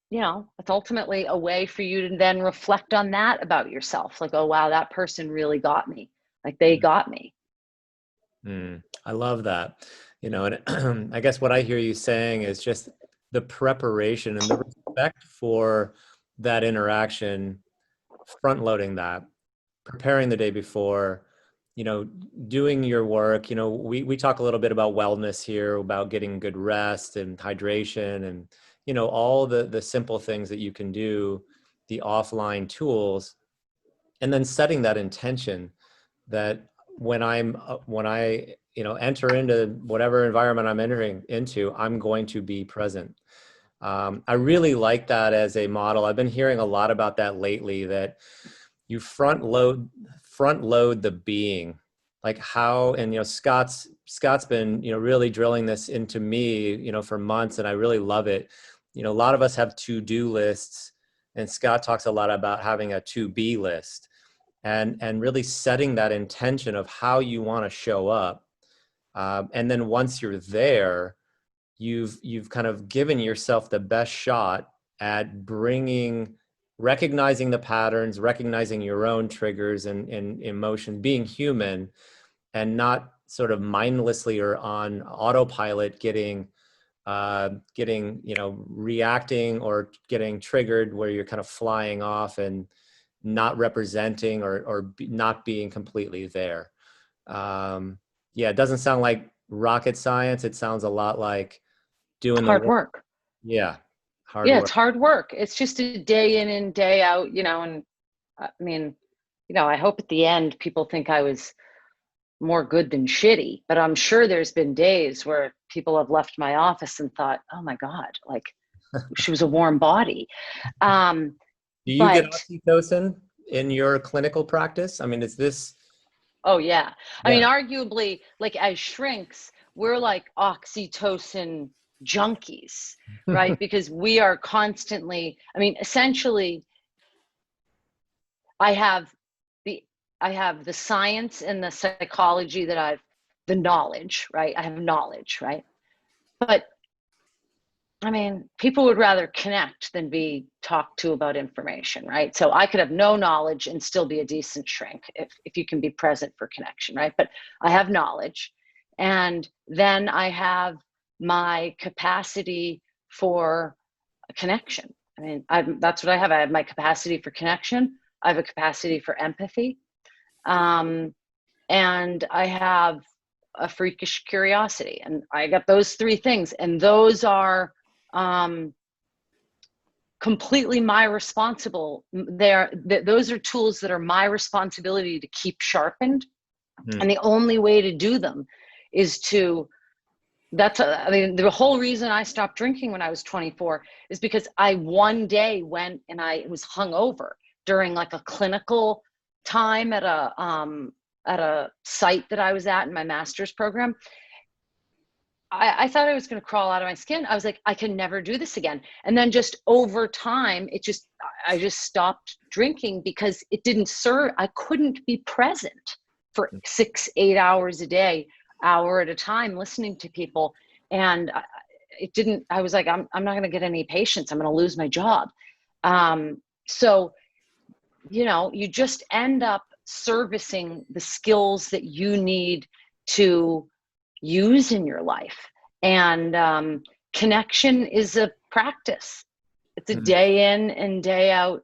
you know, it's ultimately a way for you to then reflect on that about yourself. Like, oh, wow, that person really got me. Like, they got me. I love that. You know, and I guess what I hear you saying is just the preparation and the respect for that interaction, front loading that, preparing the day before, you know, doing your work. You know, we talk a little bit about wellness here, about getting good rest and hydration and, you know, all the simple things that you can do, the offline tools, and then setting that intention that when I, you know, enter into whatever environment I'm entering into, I'm going to be present. I really like that as a model. I've been hearing a lot about that lately, that you front load the being, like how, and, you know, Scott's been, you know, really drilling this into me, you know, for months, and I really love it. You know, a lot of us have to-do lists, and Scott talks a lot about having a to-be list, and really setting that intention of how you want to show up. And then once you're there, you've kind of given yourself the best shot at recognizing the patterns, recognizing your own triggers and emotions, being human, and not sort of mindlessly or on autopilot getting, you know, reacting or getting triggered where you're kind of flying off and not representing or not being completely there. Yeah, it doesn't sound like rocket science. It sounds a lot like doing the hard work. Yeah, hard Yeah, work. it's hard work. It's just a day in and day out, you know. And I mean, you know, I hope at the end people think I was more good than shitty, but I'm sure there's been days where people have left my office and thought, oh my God, like she was a warm body. Do you get oxytocin in your clinical practice? I mean, is this? Oh yeah. I mean, arguably, like as shrinks, we're like oxytocin junkies, right? Because we are constantly, I mean, essentially, I have the science and the psychology that the knowledge, right? I have knowledge, right? But I mean, people would rather connect than be talked to about information, right? So I could have no knowledge and still be a decent shrink if you can be present for connection, right? But I have knowledge, and then I have my capacity for connection. I mean, that's what I have. I have my capacity for connection. I have a capacity for empathy. And I have a freakish curiosity. And I got those three things. And those are completely my responsible. Those are tools that are my responsibility to keep sharpened. And the only way to do them is I mean, the whole reason I stopped drinking when I was 24 is because I one day went and I was hungover during like a clinical time at a site that I was at in my master's program. I thought I was going to crawl out of my skin. I was like, I can never do this again. And then just over time, I just stopped drinking because it didn't serve. I couldn't be present for 6-8 hours a day, hour at a time, listening to people. And I was like, I'm not going to get any patients. I'm going to lose my job. So, you know, you just end up servicing the skills that you need to use in your life. And connection is a practice. It's a day in and day out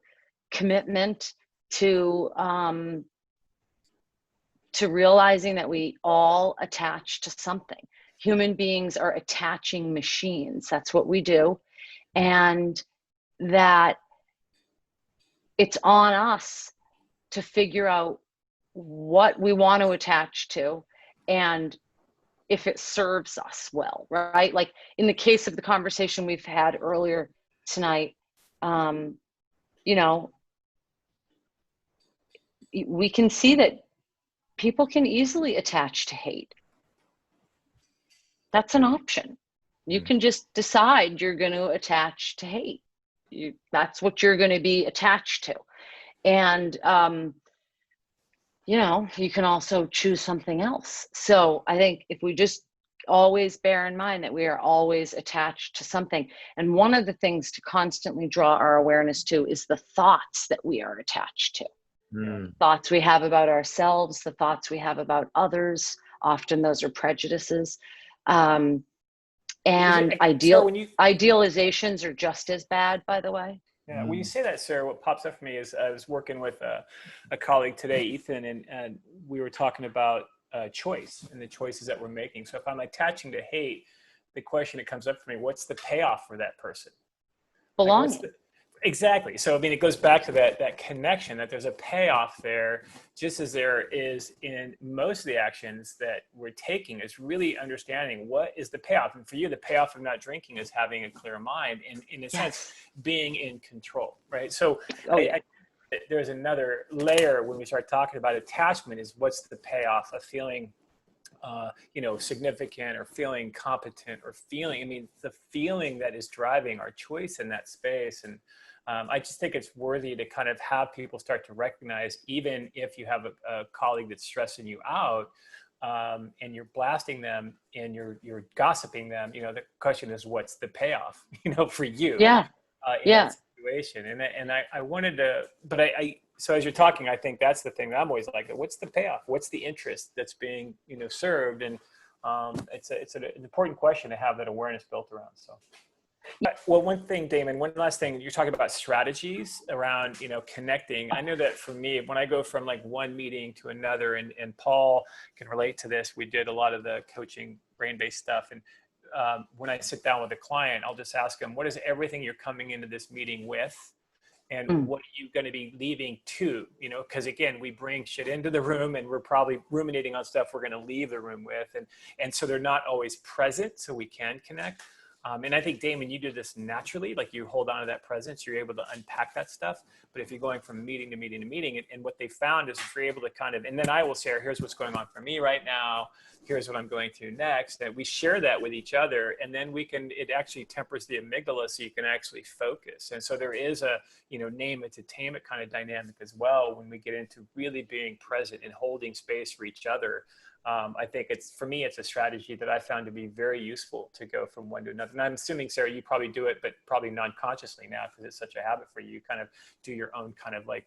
commitment to realizing that we all attach to something. Human beings are attaching machines. That's what we do. And that it's on us to figure out what we want to attach to and if it serves us well, right? Like in the case of the conversation we've had earlier tonight, you know, we can see that people can easily attach to hate. That's an option. You can just decide you're going to attach to hate. That's what you're going to be attached to. And, you know, you can also choose something else. So I think if we just always bear in mind that we are always attached to something. And one of the things to constantly draw our awareness to is the thoughts that we are attached to. Thoughts we have about ourselves, the thoughts we have about others. Often those are prejudices. And idealizations are just as bad, by the way. Yeah, when you say that, Sarah, what pops up for me is I was working with a colleague today, Ethan, and we were talking about choice and the choices that we're making. So if I'm attaching to hate, the question that comes up for me, what's the payoff for that person? Belonging. Like exactly. So, I mean, it goes back to that connection, that there's a payoff there, just as there is in most of the actions that we're taking, is really understanding what is the payoff. And for you, the payoff of not drinking is having a clear mind and, in a sense, being in control, right? So there's another layer when we start talking about attachment is what's the payoff of feeling you know, significant or feeling competent or feeling, I mean, the feeling that is driving our choice in that space. And I just think it's worthy to kind of have people start to recognize, even if you have a colleague that's stressing you out and you're blasting them and you're gossiping them, you know, the question is, what's the payoff, you know, for you in that situation? And I wanted to, but so as you're talking, I think that's the thing that I'm always like, what's the payoff? What's the interest that's being, you know, served? And it's an important question to have that awareness built around. So, well, one thing, Damon, one last thing, you're talking about strategies around, you know, connecting. I know that for me, when I go from like one meeting to another, and Paul can relate to this, we did a lot of the coaching brain-based stuff. And when I sit down with a client, I'll just ask them, what is everything you're coming into this meeting with? And what are you going to be leaving to, you know, because again, we bring shit into the room and we're probably ruminating on stuff we're going to leave the room with. And so they're not always present, so we can connect. And I think, Damon, you do this naturally, like you hold on to that presence, you're able to unpack that stuff. But if you're going from meeting to meeting to meeting, and what they found is if you're able to kind of, and then I will share, here's what's going on for me right now, here's what I'm going through next, that we share that with each other, and then we can, it actually tempers the amygdala so you can actually focus. And so there is a, you know, name it to tame it kind of dynamic as well when we get into really being present and holding space for each other. I think it's, for me, it's a strategy that I found to be very useful to go from one to another. And I'm assuming, Sarah, you probably do it, but probably non-consciously now because it's such a habit for you. You kind of do your own kind of like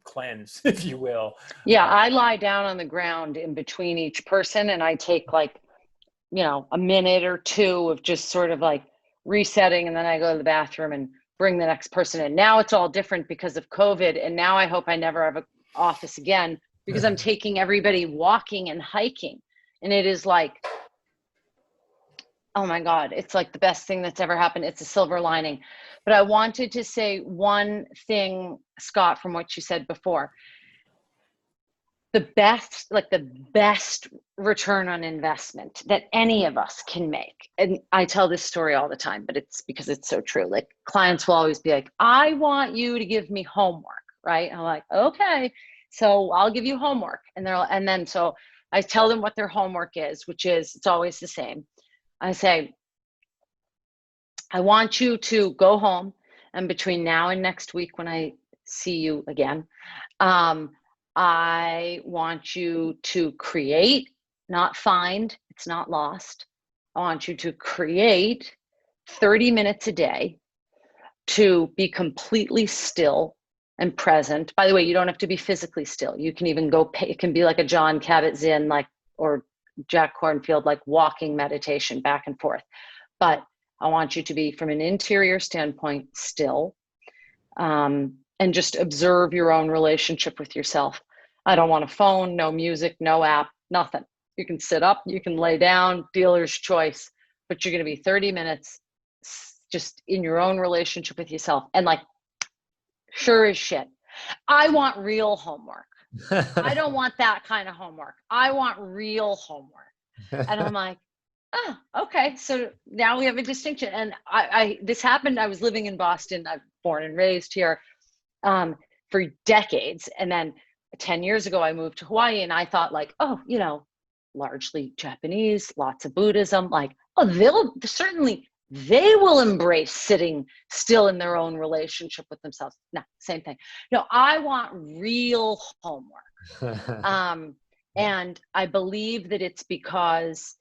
cleanse, if you will. Yeah, I lie down on the ground in between each person and I take like, you know, a minute or two of just sort of like resetting, and then I go to the bathroom and bring the next person in. Now it's all different because of COVID, and now I hope I never have an office again, because I'm taking everybody walking and hiking. And it is like, oh my God, it's like the best thing that's ever happened. It's a silver lining. But I wanted to say one thing, Scott, from what you said before. The best return on investment that any of us can make. And I tell this story all the time, but it's because it's so true. Like clients will always be like, I want you to give me homework, right? I'm like, okay. So I'll give you homework. And then so I tell them what their homework is, which is, it's always the same. I say, I want you to go home, and between now and next week when I see you again, I want you to create, not find, it's not lost. I want you to create 30 minutes a day to be completely still and present. By the way, you don't have to be physically still. You can even go, it can be like a John Kabat-Zinn, like, or Jack Kornfield, like walking meditation back and forth. But I want you to be, from an interior standpoint, still. and just observe your own relationship with yourself. I don't want a phone, no music, no app, nothing. You can sit up, you can lay down, dealer's choice, but you're going to be 30 minutes just in your own relationship with yourself. And like, sure as shit, I want real homework. I don't want that kind of homework. I want real homework. And I'm like, oh, okay. So now we have a distinction. And this happened, I was living in Boston. I'm born and raised here for decades. And then 10 years ago, I moved to Hawaii, and I thought like, oh, you know, largely Japanese, lots of Buddhism, like, oh, they will embrace sitting still in their own relationship with themselves. No, same thing. No, I want real homework. And I believe that it's because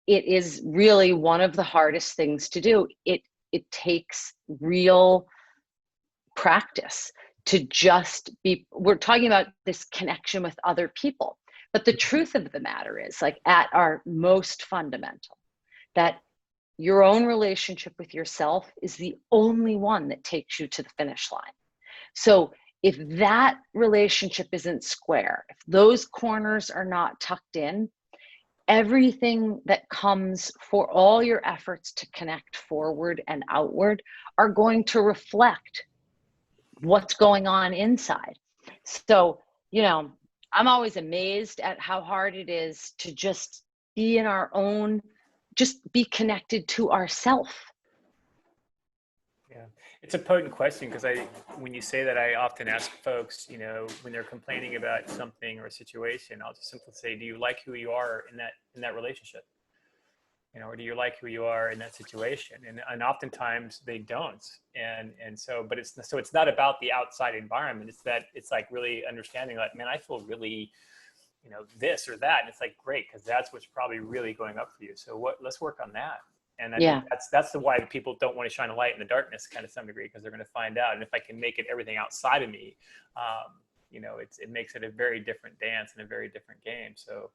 it is really one of the hardest things to do. It takes real practice to just be, we're talking about this connection with other people. But the truth of the matter is, like, at our most fundamental, that your own relationship with yourself is the only one that takes you to the finish line. So if that relationship isn't square, if those corners are not tucked in, everything that comes for all your efforts to connect forward and outward are going to reflect what's going on inside. So, you know, I'm always amazed at how hard it is to just be in our own, just be connected to ourself. Yeah, it's a potent question, because when you say that, I often ask folks, you know, when they're complaining about something or a situation, I'll just simply say, do you like who you are in that relationship? You know, or do you like who you are in that situation? And oftentimes they don't. And so, but it's not about the outside environment. It's like really understanding, like, man, I feel really, you know, this or that. And it's like, great, because that's what's probably really going up for you. So let's work on that. And I think that's why people don't want to shine a light in the darkness, kind of some degree, because they're going to find out. And if I can make it everything outside of me, you know, it makes it a very different dance and a very different game. So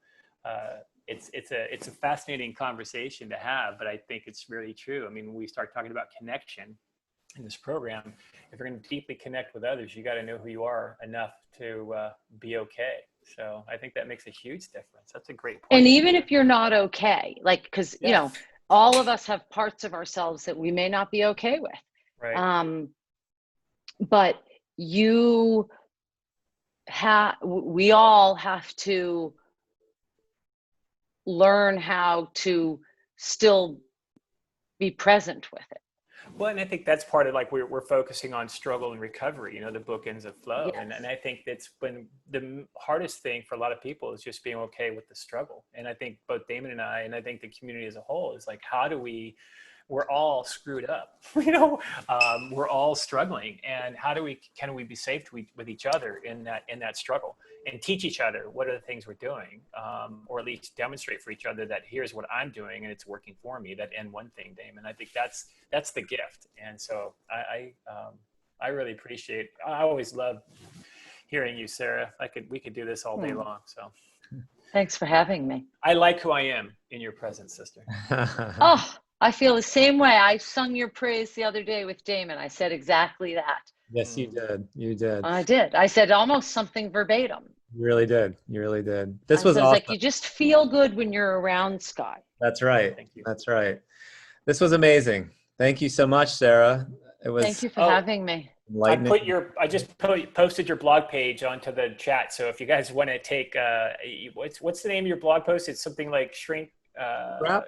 it's a fascinating conversation to have, but I think it's really true. I mean, when we start talking about connection in this program, if you're going to deeply connect with others, you got to know who you are enough to be okay. So I think that makes a huge difference. That's a great point. And even if you're not okay, like, because you know, all of us have parts of ourselves that we may not be okay with. Right. But we all have to learn how to still be present with it. Well, and I think that's part of, like, we're focusing on struggle and recovery, you know, the bookends of flow. Yes. And I think that's when the hardest thing for a lot of people is just being okay with the struggle. And I think both Damon and I think the community as a whole is like, how do we're all screwed up, you know, we're all struggling, and can we be safe with each other in that struggle, and teach each other what are the things we're doing, or at least demonstrate for each other that here's what I'm doing and it's working for me. That end one thing, Damon. I think that's the gift. And so I really appreciate. I always love hearing you, Sarah. We could do this all day long. So thanks for having me. I like who I am in your presence, sister. Oh, I feel the same way. I sung your praise the other day with Damon. I said exactly that. Yes, you did. You did. I did. I said almost something verbatim. You really did. You really did. This was awesome. awesome. Like, you just feel good when you're around Scott. That's right. Thank you. That's right. This was amazing. Thank you so much, Sarah. It was. Thank you for having me. I just posted your blog page onto the chat. So if you guys want to take, what's the name of your blog post? It's something like shrink wrap.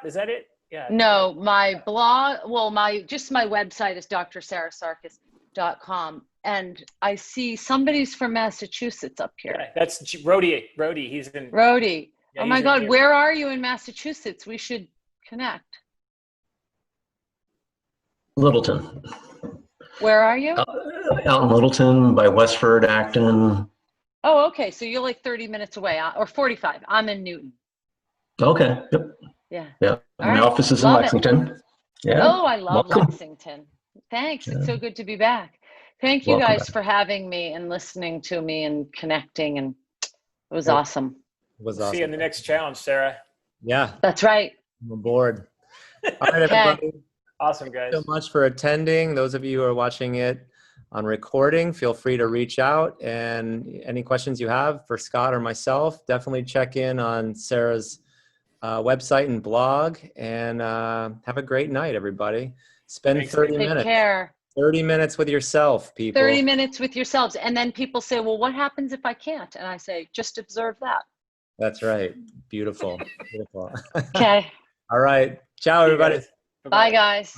Is that it? Yeah. No, my blog, well, my website is drsarkis.com. And I see somebody's from Massachusetts up here. Yeah, that's Rhodey. He's in. Rhodey. Yeah, oh my God, where are you in Massachusetts? We should connect. Littleton. Where are you? Out in Littleton by Westford, Acton. Oh, okay. So you're like 30 minutes away, or 45. I'm in Newton. Okay. Yep. Yeah. Yeah. My right. office is in Lexington. Yeah. Oh, I love Welcome. Lexington. Thanks. Yeah. It's so good to be back. Thank you guys for having me and listening to me and connecting. And it was awesome. It was awesome. See you in the next challenge, Sarah. Yeah. That's right. I'm aboard. All right, everybody. Awesome, guys. Thank you so much for attending. Those of you who are watching it recording. Feel free to reach out, and any questions you have for Scott or myself, definitely check in on Sarah's website and blog, and have a great night, everybody. Spend Thanks, 30 Take minutes. care. 30 minutes with yourself, people. 30 minutes with yourselves. And then people say, well, what happens if I can't? And I say, just observe that. That's right. Beautiful. Beautiful. Okay. All right. Ciao, everybody. Bye, guys.